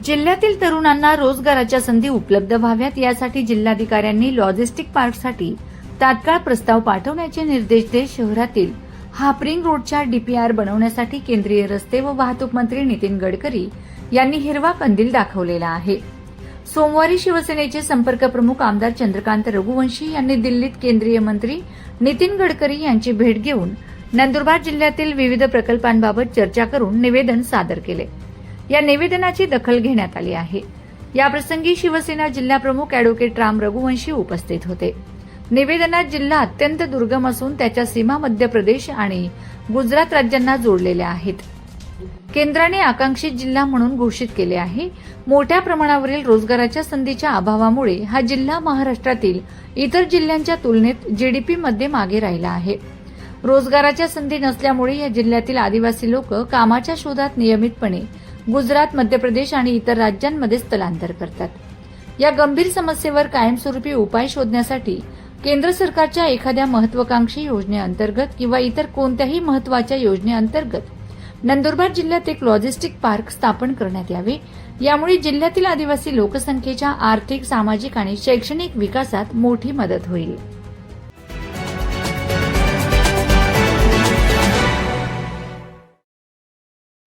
जिल्ह्यातील तरुणांना रोजगाराच्या संधी उपलब्ध व्हाव्यात यासाठी जिल्हाधिकाऱ्यांनी लॉजिस्टिक पार्कसाठी तात्काळ प्रस्ताव पाठवण्याचे निर्देश देत शहरातील हापरिंग रोडच्या डीपीआर बनवण्यासाठी केंद्रीय रस्ते व वाहतूक मंत्री नितीन गडकरी यांनी हिरवा कंदील दाखवलेला आहे। सोमवारी शिवसेनेचे संपर्क प्रमुख आमदार चंद्रकांत रघुवंशी यांनी दिल्लीत केंद्रीय मंत्री नितीन गडकरी यांची भेट घेऊन नंदुरबार जिल्ह्यातील विविध प्रकल्पांबाबत चर्चा करून निवेदन सादर केले। या निवेदनाची दखल घेण्यात आली आहे। याप्रसंगी शिवसेना जिल्हा प्रमुख अॅडव्होकेट राम रघुवंशी उपस्थित होते। निवेदनात जिल्हा अत्यंत दुर्गम असून त्याच्या सीमा मध्य प्रदेश आणि गुजरात राज्यांना जोडलेल्या आहेत। केंद्राने आकांक्षित जिल्हा म्हणून घोषित केले आहे। मोठ्या प्रमाणावरील रोजगाराच्या संधीच्या अभावामुळे हा जिल्हा महाराष्ट्रातील इतर जिल्ह्यांच्या तुलनेत जीडीपी मध्ये मागे राहिला आहे। रोजगाराच्या संधी नसल्यामुळे या जिल्ह्यातील आदिवासी लोक कामाच्या शोधात नियमितपणे गुजरात, मध्य प्रदेश आणि इतर राज्यांमध्ये स्थलांतर करतात। या गंभीर समस्येवर कायमस्वरूपी उपाय शोधण्यासाठी केंद्र सरकारच्या एखाद्या महत्वाकांक्षी योजनेअंतर्गत किंवा इतर कोणत्याही महत्वाच्या योजनेअंतर्गत नंदुरबार जिल्ह्यात एक लॉजिस्टिक पार्क स्थापन करण्यात यावे। यामुळे जिल्ह्यातील आदिवासी लोकसंख्येच्या आर्थिक, सामाजिक आणि शैक्षणिक विकासात मोठी मदत होईल।